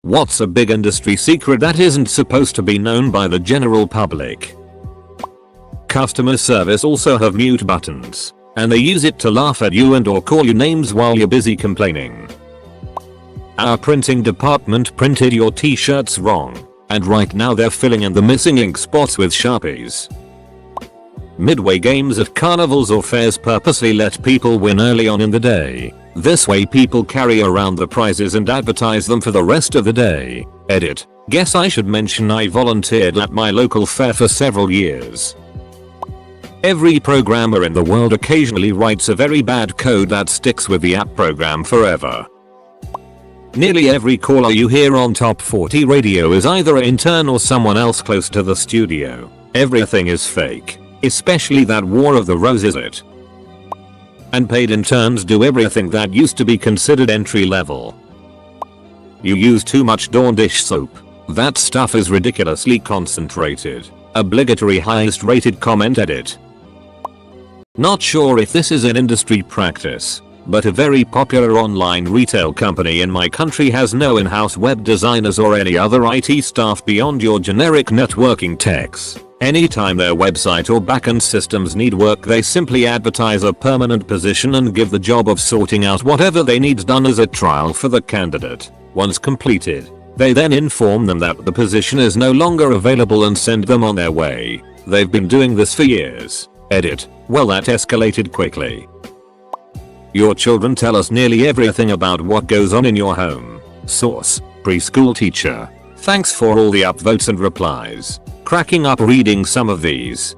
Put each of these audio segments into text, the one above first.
What's a big industry secret that isn't supposed to be known by the general public? Customer service also have mute buttons, and they use it to laugh at you and or call you names while you're busy complaining. Our printing department printed your t-shirts wrong, and right now they're filling in the missing ink spots with Sharpies. Midway games at carnivals or fairs purposely let people win early on in the day. This way people carry around the prizes and advertise them for the rest of the day. Edit. Guess I should mention I volunteered at my local fair for several years. Every programmer in the world occasionally writes a very bad code that sticks with the app program forever. Nearly every caller you hear on Top 40 radio is either an intern or someone else close to the studio. Everything is fake. Especially that War of the Roses. And paid interns do everything that used to be considered entry level. You use too much Dawn dish soap. That stuff is ridiculously concentrated. Obligatory highest rated comment. Edit. Not sure if this is an industry practice, but a very popular online retail company in my country has no in-house web designers or any other IT staff beyond your generic networking techs. Anytime their website or backend systems need work, they simply advertise a permanent position and give the job of sorting out whatever they need done as a trial for the candidate. Once completed, they then inform them that the position is no longer available and send them on their way. They've been doing this for years. Edit. Well, that escalated quickly. Your children tell us nearly everything about what goes on in your home. Source: preschool teacher. Thanks for all the upvotes and replies. Cracking up reading some of these.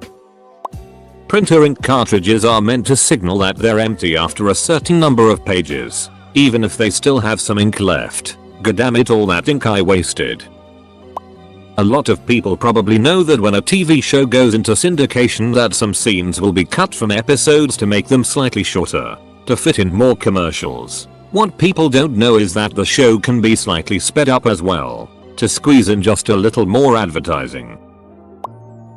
Printer ink cartridges are meant to signal that they're empty after a certain number of pages, even if they still have some ink left. Goddamn all that ink I wasted. A lot of people probably know that when a TV show goes into syndication that some scenes will be cut from episodes to make them slightly shorter, to fit in more commercials. What people don't know is that the show can be slightly sped up as well, to squeeze in just a little more advertising.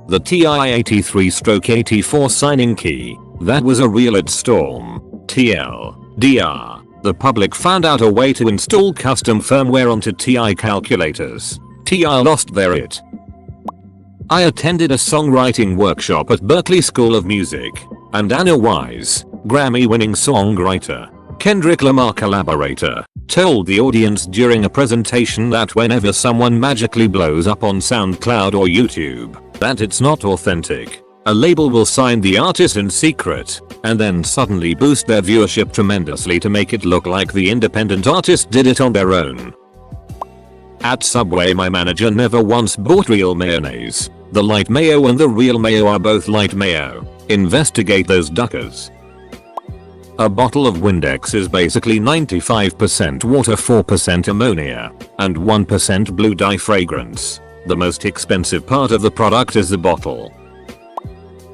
The TI-83/84 signing key, that was a real storm. TLDR. The public found out a way to install custom firmware onto TI calculators. TI lost their it. I attended a songwriting workshop at Berklee School of Music, and Anna Wise, Grammy-winning songwriter, Kendrick Lamar collaborator, told the audience during a presentation that whenever someone magically blows up on SoundCloud or YouTube, that it's not authentic. A label will sign the artist in secret, and then suddenly boost their viewership tremendously to make it look like the independent artist did it on their own. At Subway, my manager never once bought real mayonnaise. The light mayo and the real mayo are both light mayo. Investigate those duckers. A bottle of Windex is basically 95% water, 4% ammonia, and 1% blue dye fragrance. The most expensive part of the product is the bottle.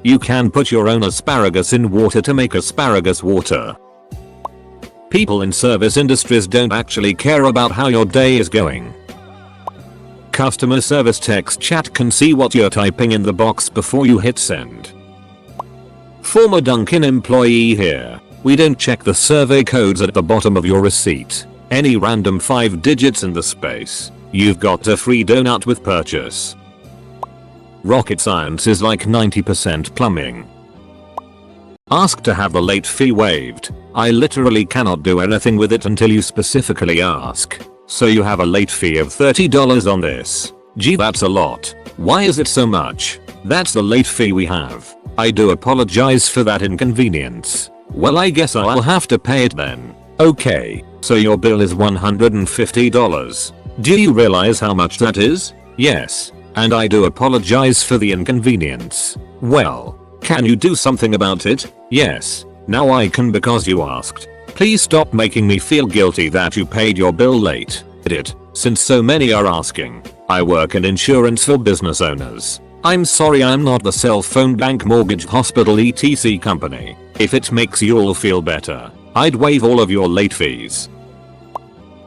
You can put your own asparagus in water to make asparagus water. People in service industries don't actually care about how your day is going. Customer service text chat can see what you're typing in the box before you hit send. Former Dunkin' employee here. We don't check the survey codes at the bottom of your receipt. Any random 5 digits in the space. You've got a free donut with purchase. Rocket science is like 90% plumbing. Ask to have the late fee waived. I literally cannot do anything with it until you specifically ask. So you have a late fee of $30 on this. Gee, that's a lot. Why is it so much? That's the late fee we have. I do apologize for that inconvenience. Well, I guess I'll have to pay it then. Okay, so your bill is $150. Do you realize how much that is? Yes, and I do apologize for the inconvenience. Well, can you do something about it? Yes, now I can because you asked. Please stop making me feel guilty that you paid your bill late. Edit. Since so many are asking, I work in insurance for business owners. I'm sorry I'm not the cell phone, bank, mortgage, hospital, etc. company. If it makes you all feel better, I'd waive all of your late fees.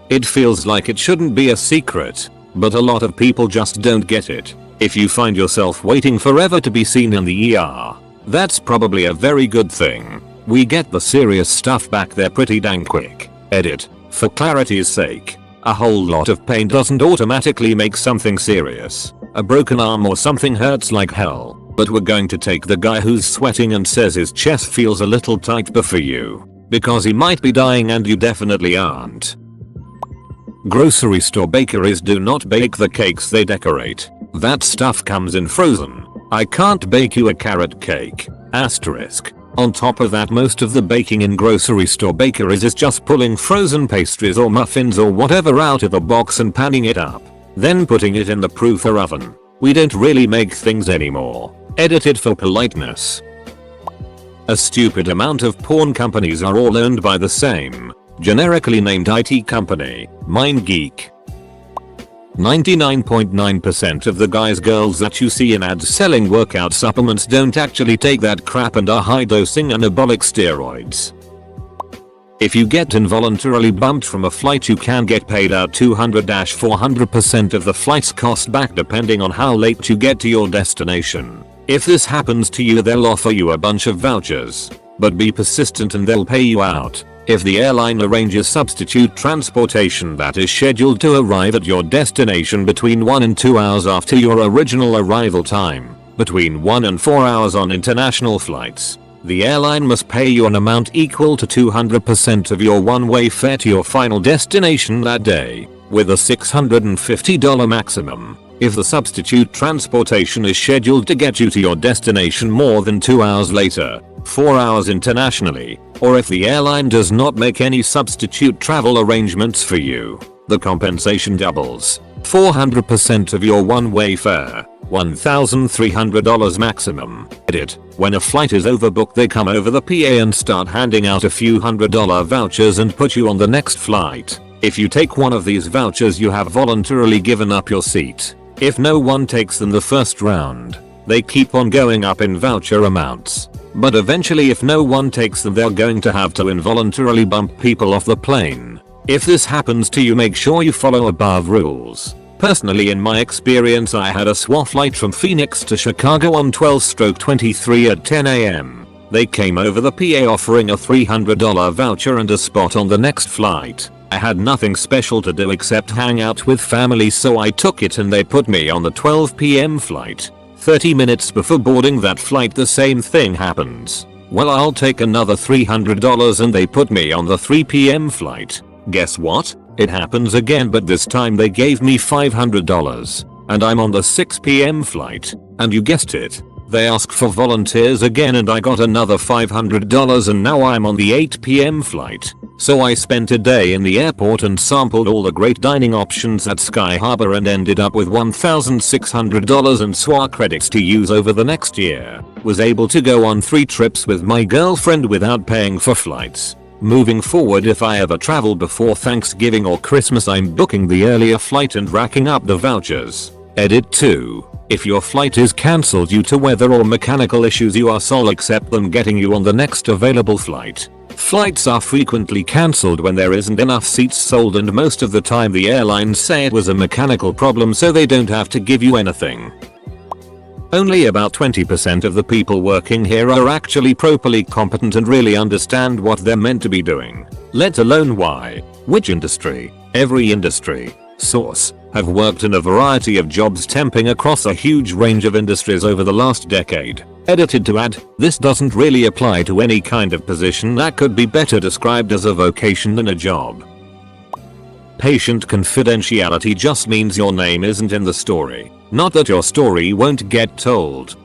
It feels like it shouldn't be a secret, but a lot of people just don't get it. If you find yourself waiting forever to be seen in the ER, that's probably a very good thing. We get the serious stuff back there pretty dang quick. Edit. For clarity's sake, A whole lot of pain doesn't automatically make something serious. A broken arm or something hurts like hell. But we're going to take the guy who's sweating and says his chest feels a little tight before you. Because he might be dying and you definitely aren't. Grocery store bakeries do not bake the cakes they decorate. That stuff comes in frozen. I can't bake you a carrot cake. Asterisk. On top of that, most of the baking in grocery store bakeries is just pulling frozen pastries or muffins or whatever out of the box and panning it up. Then putting it in the proofer oven. We don't really make things anymore. Edited for politeness. A stupid amount of porn companies are all owned by the same, generically named IT company, MindGeek. 99.9% of the guys girls that you see in ads selling workout supplements don't actually take that crap and are high dosing anabolic steroids. If you get involuntarily bumped from a flight, you can get paid out 200-400% of the flight's cost back depending on how late you get to your destination. If this happens to you, they'll offer you a bunch of vouchers. But be persistent and they'll pay you out. If the airline arranges substitute transportation that is scheduled to arrive at your destination between 1 and 2 hours after your original arrival time, between 1 and 4 hours on international flights, the airline must pay you an amount equal to 200% of your one-way fare to your final destination that day, with a $650 maximum. If the substitute transportation is scheduled to get you to your destination more than 2 hours later, 4 hours internationally, or if the airline does not make any substitute travel arrangements for you, the compensation doubles. 400% of your one-way fare, $1,300 maximum. Edit. When a flight is overbooked, they come over the PA and start handing out a few $100 vouchers and put you on the next flight. If you take one of these vouchers, you have voluntarily given up your seat. If no one takes them the first round, they keep on going up in voucher amounts. But eventually, if no one takes them, they're going to have to involuntarily bump people off the plane. If this happens to you, make sure you follow above rules. Personally, in my experience, I had a SWA flight from Phoenix to Chicago on 12/23 at 10 AM. They came over the PA offering a $300 voucher and a spot on the next flight. I had nothing special to do except hang out with family, so I took it and they put me on the 12 PM flight. 30 minutes before boarding that flight, the same thing happens. Well, I'll take another $300 and they put me on the 3 PM flight. Guess what? It happens again, but this time they gave me $500. And I'm on the 6 PM flight. And you guessed it, they asked for volunteers again and I got another $500 and now I'm on the 8 PM flight. So I spent a day in the airport and sampled all the great dining options at Sky Harbor and ended up with $1,600 in SWA credits to use over the next year. Was able to go on 3 trips with my girlfriend without paying for flights. Moving forward, if I ever travel before Thanksgiving or Christmas, I'm booking the earlier flight and racking up the vouchers. Edit 2. If your flight is cancelled due to weather or mechanical issues, you are sole except them getting you on the next available flight. Flights are frequently cancelled when there isn't enough seats sold, and most of the time the airlines say it was a mechanical problem so they don't have to give you anything. Only about 20% of the people working here are actually properly competent and really understand what they're meant to be doing, let alone why. Which industry? Every industry. Source. Have worked in a variety of jobs temping across a huge range of industries over the last decade. Edited to add, this doesn't really apply to any kind of position that could be better described as a vocation than a job. Patient confidentiality just means your name isn't in the story, not that your story won't get told.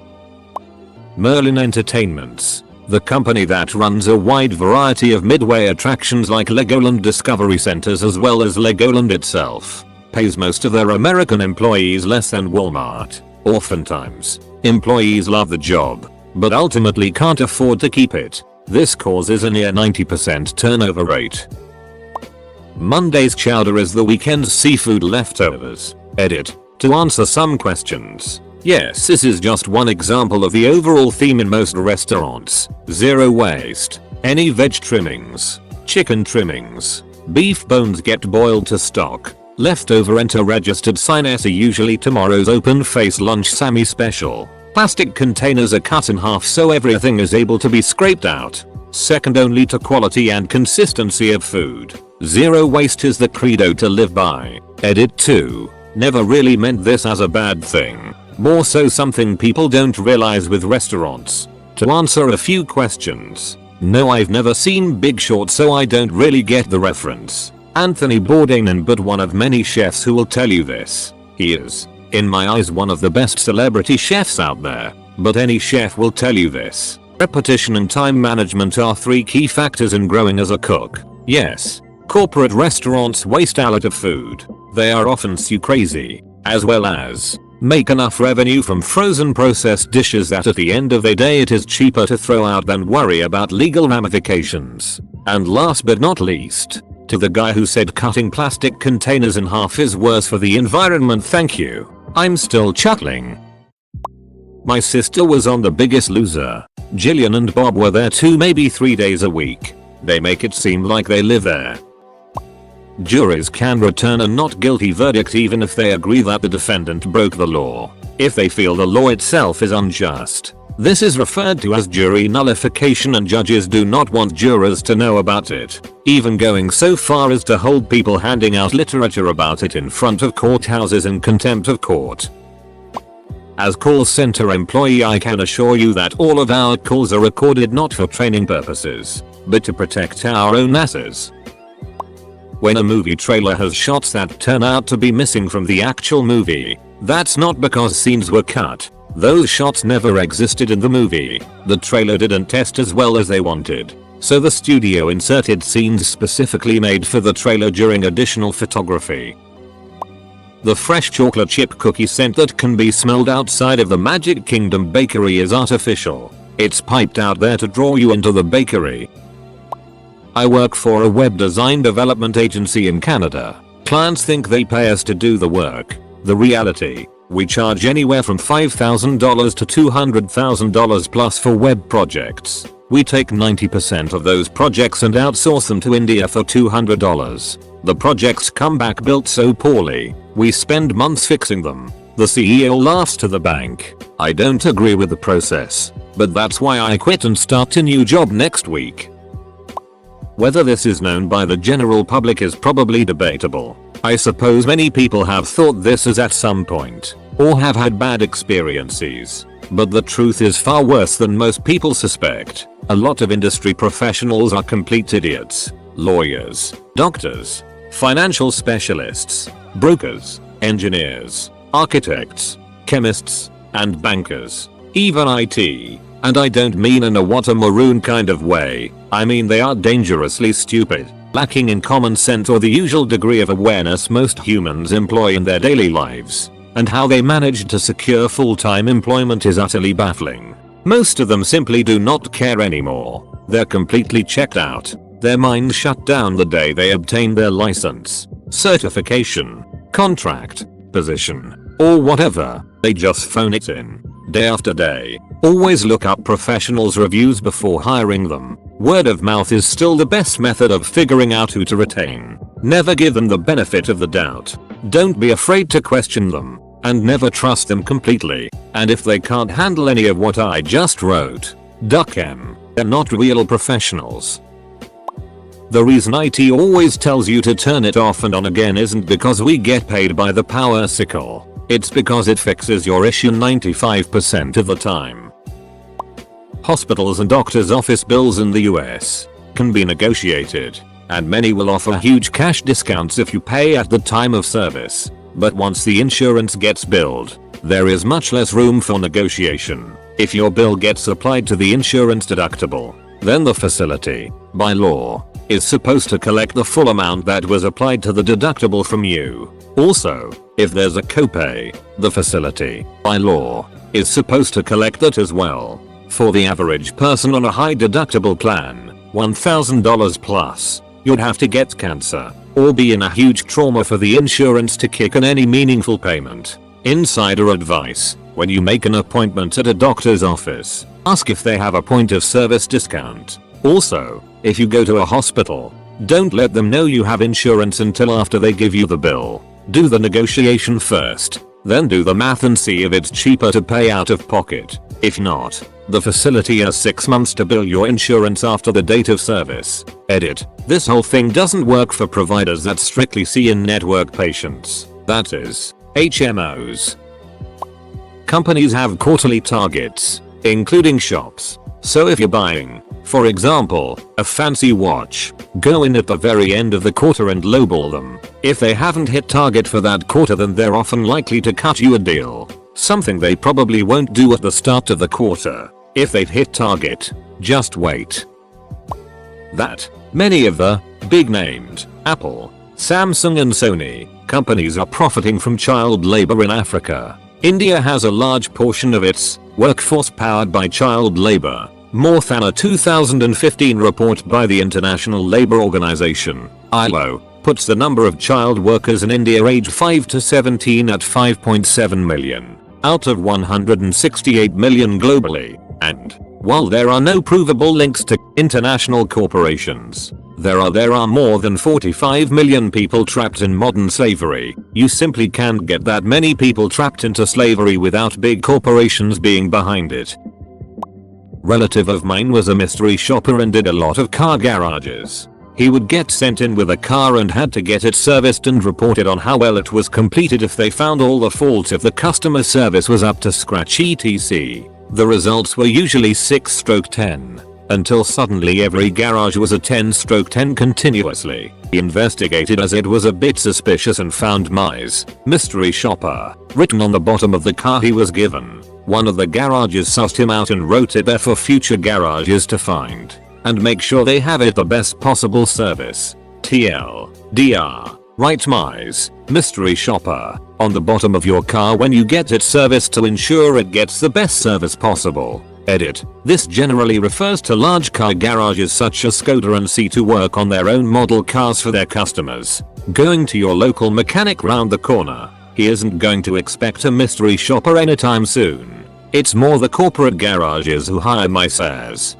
Merlin Entertainments, the company that runs a wide variety of midway attractions like Legoland Discovery Centers as well as Legoland itself, pays most of their American employees less than Walmart. Oftentimes, employees love the job, but ultimately can't afford to keep it. This causes a near 90% turnover rate. Monday's chowder is the weekend's seafood leftovers. Edit. To answer some questions. Yes, this is just one example of the overall theme in most restaurants. Zero waste. Any veg trimmings, chicken trimmings, beef bones get boiled to stock. Leftover enter registered sign are usually tomorrow's open face lunch Sammy special. Plastic containers are cut in half so everything is able to be scraped out. second only to quality and consistency of food. Zero waste is the credo to live by. Edit 2. Never really meant this as a bad thing. More so something people don't realize with restaurants. To answer a few questions. No, I've never seen Big Short, so I don't really get the reference. Anthony Bourdain, but one of many chefs who will tell you this. He is, in my eyes, one of the best celebrity chefs out there. But any chef will tell you this. Repetition and time management are 3 key factors in growing as a cook. Yes, corporate restaurants waste a lot of food. They are often so crazy, as well as make enough revenue from frozen processed dishes that at the end of the day it is cheaper to throw out than worry about legal ramifications. And last but not least, to the guy who said cutting plastic containers in half is worse for the environment, thank you. I'm still chuckling. My sister was on The Biggest Loser. Jillian and Bob were there 2 maybe 3 days a week. They make it seem like they live there. Juries can return a not guilty verdict even if they agree that the defendant broke the law, if they feel the law itself is unjust. This is referred to as jury nullification, and judges do not want jurors to know about it, even going so far as to hold people handing out literature about it in front of courthouses in contempt of court. As call center employee, I can assure you that all of our calls are recorded not for training purposes, but to protect our own asses. When a movie trailer has shots that turn out to be missing from the actual movie, that's not because scenes were cut. Those shots never existed in the movie. The trailer didn't test as well as they wanted, so the studio inserted scenes specifically made for the trailer during additional photography. The fresh chocolate chip cookie scent that can be smelled outside of the Magic Kingdom bakery is artificial. It's piped out there to draw you into the bakery. I work for a web design development agency in Canada. Clients think they pay us to do the work. The reality, we charge anywhere from $5,000 to $200,000 plus for web projects. We take 90% of those projects and outsource them to India for $200. The projects come back built so poorly, we spend months fixing them. The CEO laughs to the bank. I don't agree with the process, but that's why I quit and start a new job next week. Whether this is known by the general public is probably debatable. I suppose many people have thought this is at some point, or have had bad experiences. But the truth is far worse than most people suspect. A lot of industry professionals are complete idiots. Lawyers, doctors, financial specialists, brokers, engineers, architects, chemists, and bankers. Even IT. And I don't mean in a what a maroon kind of way. I mean they are dangerously stupid, lacking in common sense or the usual degree of awareness most humans employ in their daily lives. And how they manage to secure full-time employment is utterly baffling. Most of them simply do not care anymore. They're completely checked out. Their minds shut down the day they obtain their license, certification, contract, position, or whatever. They just phone it in, day after day. Always look up professionals' reviews before hiring them. Word of mouth is still the best method of figuring out who to retain. Never give them the benefit of the doubt. Don't be afraid to question them, and never trust them completely. And if they can't handle any of what I just wrote, duck them. They're not real professionals. The reason IT always tells you to turn it off and on again isn't because we get paid by the power sickle. It's because it fixes your issue 95% of the time. Hospitals and doctors' office bills in the US can be negotiated, and many will offer huge cash discounts if you pay at the time of service. But once the insurance gets billed, there is much less room for negotiation. If your bill gets applied to the insurance deductible, then the facility, by law, is supposed to collect the full amount that was applied to the deductible from you. Also, if there's a copay, the facility, by law, is supposed to collect that as well. For the average person on a high deductible plan, $1,000 plus, you'd have to get cancer, or be in a huge trauma for the insurance to kick in any meaningful payment. Insider advice: when you make an appointment at a doctor's office, ask if they have a point of service discount. Also, if you go to a hospital, don't let them know you have insurance until after they give you the bill. Do the negotiation first, then do the math and see if it's cheaper to pay out of pocket. If not, the facility has 6 months to bill your insurance after the date of service. Edit. This whole thing doesn't work for providers that strictly see in-network patients. That is, HMOs. Companies have quarterly targets, including shops. So if you're buying, for example, a fancy watch, go in at the very end of the quarter and lowball them. If they haven't hit target for that quarter, then they're often likely to cut you a deal. Something they probably won't do at the start of the quarter. If they've hit target, just wait. That many of the big named Apple, Samsung and Sony companies are profiting from child labor in Africa. India has a large portion of its workforce powered by child labor. More than a 2015 report by the International Labour Organization, ILO, puts the number of child workers in India aged 5 to 17 at 5.7 million, out of 168 million globally. And while there are no provable links to international corporations, there are more than 45 million people trapped in modern slavery. You simply can't get that many people trapped into slavery without big corporations being behind it. Relative of mine was a mystery shopper and did a lot of car garages. He would get sent in with a car and had to get it serviced and reported on how well it was completed if they found all the faults, if the customer service was up to scratch, etc. The results were usually 6/10. Until suddenly every garage was a 10/10 continuously. He investigated as it was a bit suspicious and found Mize, mystery shopper, written on the bottom of the car he was given. One of the garages sussed him out and wrote it there for future garages to find and make sure they have it the best possible service. TLDR. Write Mize, mystery shopper, on the bottom of your car when you get it serviced to ensure it gets the best service possible. Edit. This generally refers to large car garages such as Skoda and C to work on their own model cars for their customers. Going to your local mechanic round the corner, he isn't going to expect a mystery shopper anytime soon. It's more the corporate garages who hire Mize.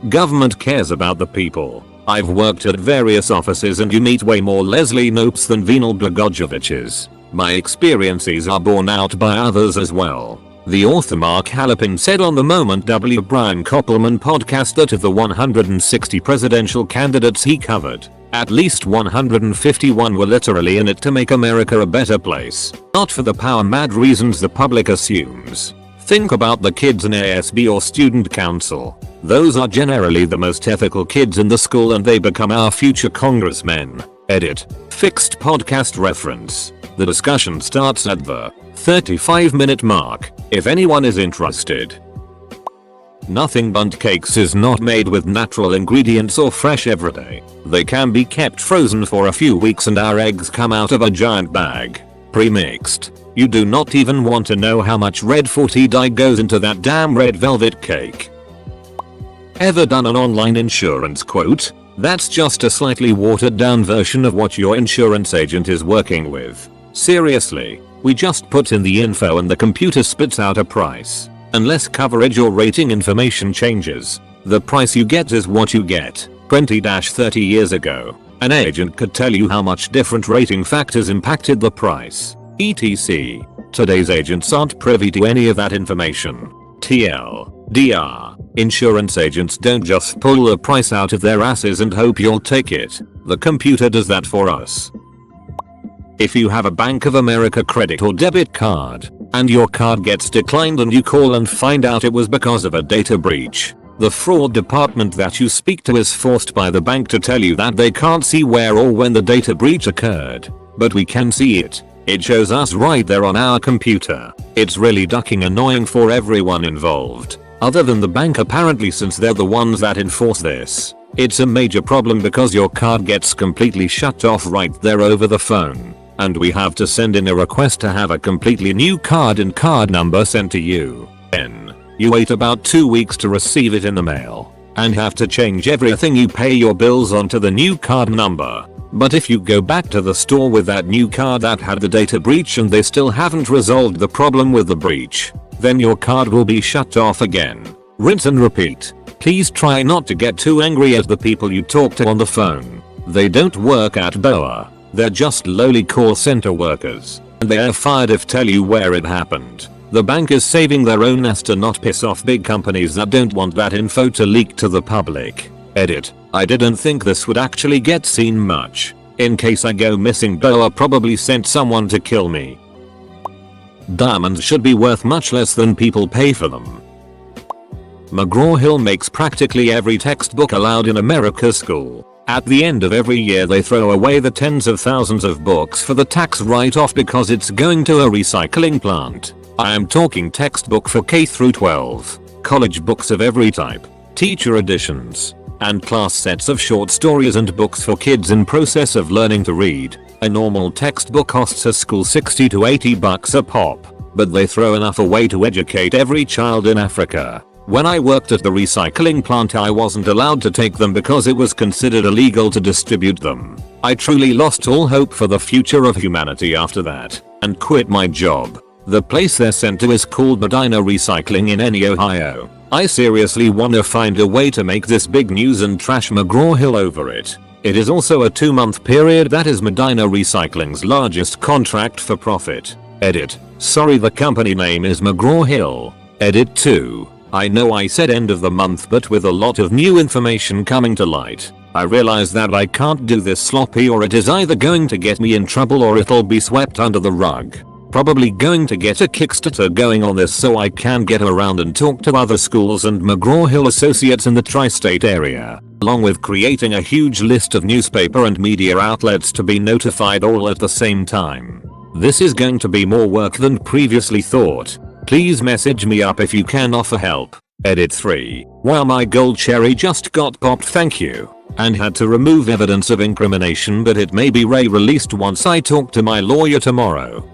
Government cares about the people. I've worked at various offices and you meet way more Leslie Nopes than venal Blagojeviches. My experiences are borne out by others as well. The author Mark Hallepin said on the Moment W. Brian Koppelman podcast that of the 160 presidential candidates he covered, at least 151 were literally in it to make America a better place, not for the power-mad reasons the public assumes. Think about the kids in ASB or student council. Those are generally the most ethical kids in the school and they become our future congressmen. Edit. Fixed podcast reference. The discussion starts at the 35-minute mark, if anyone is interested. Nothing but cakes is not made with natural ingredients or fresh every day. They can be kept frozen for a few weeks and our eggs come out of a giant bag, pre-mixed. You do not even want to know how much red 40 dye goes into that damn red velvet cake. Ever done an online insurance quote? That's just a slightly watered down version of what your insurance agent is working with. Seriously, we just put in the info and the computer spits out a price. Unless coverage or rating information changes, the price you get is what you get. 20-30 years ago, an agent could tell you how much different rating factors impacted the price, etc. Today's agents aren't privy to any of that information. TLDR. Insurance agents don't just pull the price out of their asses and hope you'll take it. The computer does that for us. If you have a Bank of America credit or debit card, and your card gets declined and you call and find out it was because of a data breach, the fraud department that you speak to is forced by the bank to tell you that they can't see where or when the data breach occurred. But we can see it. It shows us right there on our computer. It's really ducking annoying for everyone involved. Other than the bank apparently, since they're the ones that enforce this. It's a major problem because your card gets completely shut off right there over the phone. And we have to send in a request to have a completely new card and card number sent to you. Then, you wait about 2 weeks to receive it in the mail. And have to change everything you pay your bills onto the new card number. But if you go back to the store with that new card that had the data breach and they still haven't resolved the problem with the breach, then your card will be shut off again. Rinse and repeat. Please try not to get too angry at the people you talk to on the phone. They don't work at BOA. They're just lowly call center workers. And they are fired if tell you where it happened. The bank is saving their own ass to not piss off big companies that don't want that info to leak to the public. Edit. I didn't think this would actually get seen much. In case I go missing, Boa probably sent someone to kill me. Diamonds should be worth much less than people pay for them. McGraw-Hill makes practically every textbook allowed in America's school. At the end of every year they throw away the tens of thousands of books for the tax write-off because it's going to a recycling plant. I am talking textbook for K through 12, college books of every type, teacher editions, and class sets of short stories and books for kids in process of learning to read. A normal textbook costs a school $60 to $80 a pop, but they throw enough away to educate every child in Africa. When I worked at the recycling plant I wasn't allowed to take them because it was considered illegal to distribute them. I truly lost all hope for the future of humanity after that, and quit my job. The place they're sent to is called Medina Recycling in Eni, Ohio. I seriously wanna find a way to make this big news and trash McGraw-Hill over it. It is also a 2-month period that is Medina Recycling's largest contract for profit. Edit. Sorry, the company name is McGraw-Hill. Edit 2. I know I said end of the month, but with a lot of new information coming to light, I realize that I can't do this sloppy or it is either going to get me in trouble or it'll be swept under the rug. Probably going to get a Kickstarter going on this so I can get around and talk to other schools and McGraw-Hill associates in the tri-state area, along with creating a huge list of newspaper and media outlets to be notified all at the same time. This is going to be more work than previously thought. Please message me up if you can offer help. Edit 3. Wow, my gold cherry just got popped, thank you. And had to remove evidence of incrimination, but it may be released once I talk to my lawyer tomorrow.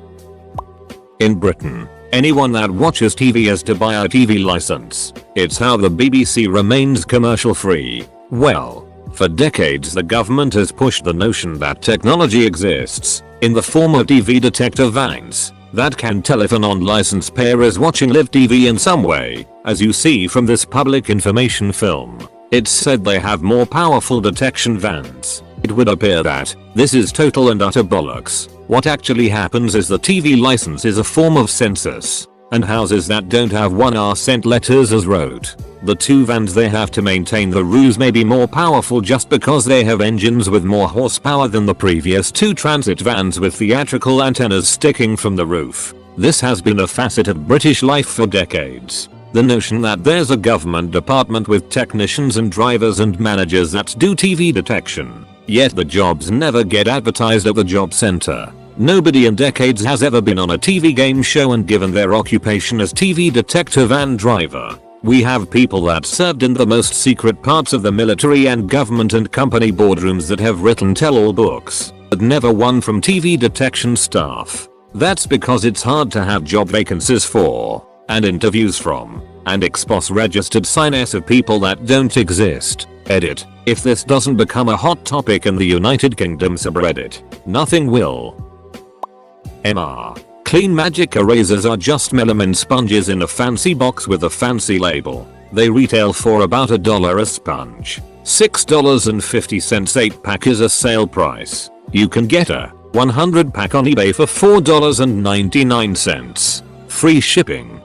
In Britain, anyone that watches TV has to buy a TV license. It's how the BBC remains commercial free. Well, for decades the government has pushed the notion that technology exists, in the form of TV detector vans, that can tell if a non-licensed pair is watching live TV in some way. As you see from this public information film, it's said they have more powerful detection vans. It would appear that this is total and utter bollocks. What actually happens is the TV license is a form of census, and houses that don't have 1 are sent letters as wrote. The 2 vans they have to maintain the ruse may be more powerful just because they have engines with more horsepower than the previous 2 transit vans with theatrical antennas sticking from the roof. This has been a facet of British life for decades. The notion that there's a government department with technicians and drivers and managers that do TV detection, yet the jobs never get advertised at the job center. Nobody in decades has ever been on a TV game show and given their occupation as TV detective and driver. We have people that served in the most secret parts of the military and government and company boardrooms that have written tell-all books, but never one from TV detection staff. That's because it's hard to have job vacancies for, and interviews from, and expose registered sign-s of people that don't exist. Edit. If this doesn't become a hot topic in the United Kingdom subreddit, nothing will. MR. Clean magic erasers are just melamine sponges in a fancy box with a fancy label. They retail for about $1 a sponge. $6.50 8-pack is a sale price. You can get a 100 pack on eBay for $4.99. Free shipping.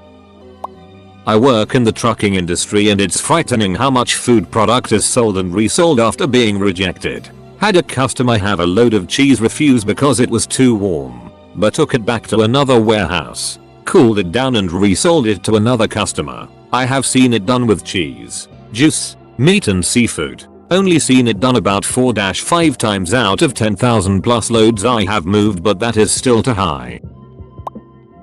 I work in the trucking industry and it's frightening how much food product is sold and resold after being rejected. Had a customer have a load of cheese refuse because it was too warm, but took it back to another warehouse, cooled it down and resold it to another customer. I have seen it done with cheese, juice, meat and seafood. Only seen it done about 4-5 times out of 10,000 plus loads I have moved, but that is still too high.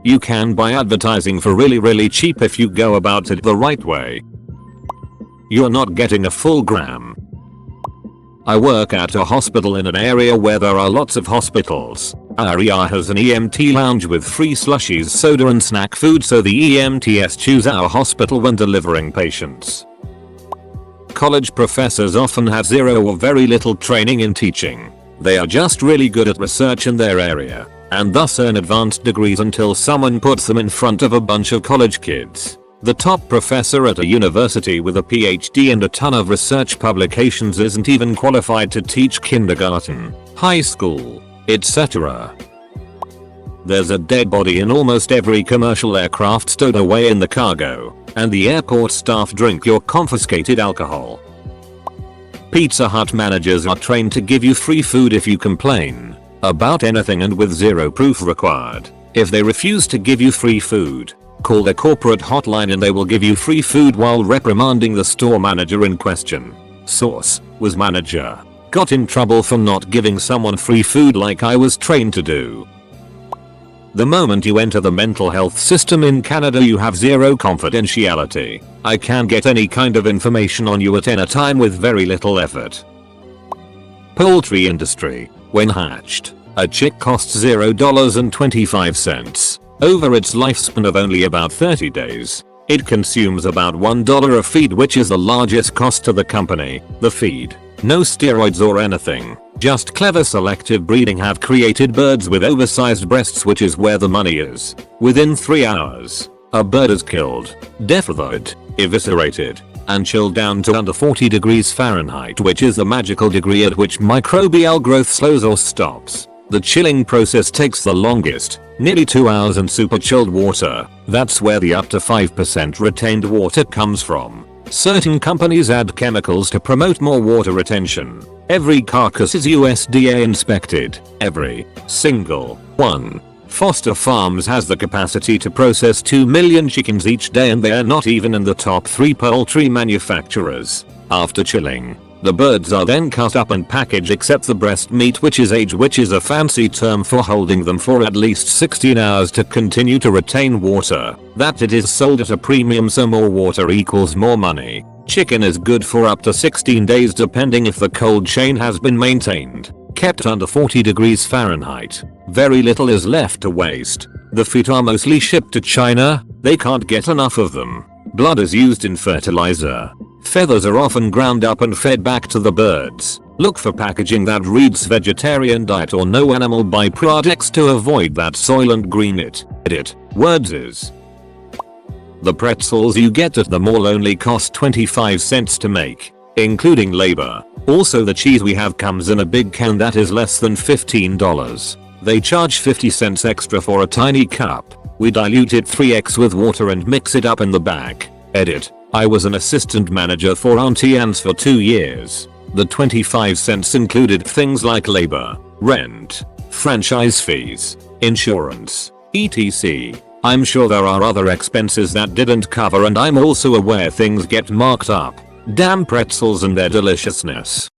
You can buy advertising for really cheap if you go about it the right way. You're not getting a full gram. I work at a hospital in an area where there are lots of hospitals. Our area has an EMT lounge with free slushies, soda and snack food, so the EMTs choose our hospital when delivering patients. College professors often have zero or very little training in teaching. They are just really good at research in their area, and thus earn advanced degrees until someone puts them in front of a bunch of college kids. The top professor at a university with a PhD and a ton of research publications isn't even qualified to teach kindergarten, high school, etc. There's a dead body in almost every commercial aircraft stowed away in the cargo, and the airport staff drink your confiscated alcohol. Pizza Hut managers are trained to give you free food if you complain about anything and with zero proof required. If they refuse to give you free food, call their corporate hotline and they will give you free food while reprimanding the store manager in question. Source: was manager. Got in trouble for not giving someone free food like I was trained to do. The moment you enter the mental health system in Canada, you have zero confidentiality. I can get any kind of information on you at any time with very little effort. Poultry industry. When hatched, a chick costs $0.25. Over its lifespan of only about 30 days, it consumes about $1 of feed, which is the largest cost to the company. The feed. No steroids or anything, just clever selective breeding have created birds with oversized breasts, which is where the money is. Within 3 hours, a bird is killed, death-rolled, eviscerated, and chilled down to under 40 degrees Fahrenheit, which is the magical degree at which microbial growth slows or stops. The chilling process takes the longest, nearly 2 hours, in super chilled water. That's where the up to 5% retained water comes from. Certain companies add chemicals to promote more water retention. Every carcass is USDA inspected. Every single one. Foster Farms has the capacity to process 2 million chickens each day, and they are not even in the top 3 poultry manufacturers. After chilling, the birds are then cut up and packaged except the breast meat, which is aged, which is a fancy term for holding them for at least 16 hours to continue to retain water. That it is sold at a premium, so more water equals more money. Chicken is good for up to 16 days depending if the cold chain has been maintained. Kept under 40 degrees Fahrenheit. Very little is left to waste. The feet are mostly shipped to China. They can't get enough of them. Blood is used in fertilizer. Feathers are often ground up and fed back to the birds. Look for packaging that reads vegetarian diet or no animal byproducts to avoid that Soylent Green it. Words is. The pretzels you get at the mall only cost 25 cents to make, including labor. Also, the cheese we have comes in a big can that is less than $15. They charge 50 cents extra for a tiny cup. We dilute it 3x with water and mix it up in the back. I was an assistant manager for Auntie Anne's for 2 years. The 25 cents included things like labor, rent, franchise fees, insurance, etc. I'm sure there are other expenses that didn't cover, and I'm also aware things get marked up. Damn pretzels and their deliciousness.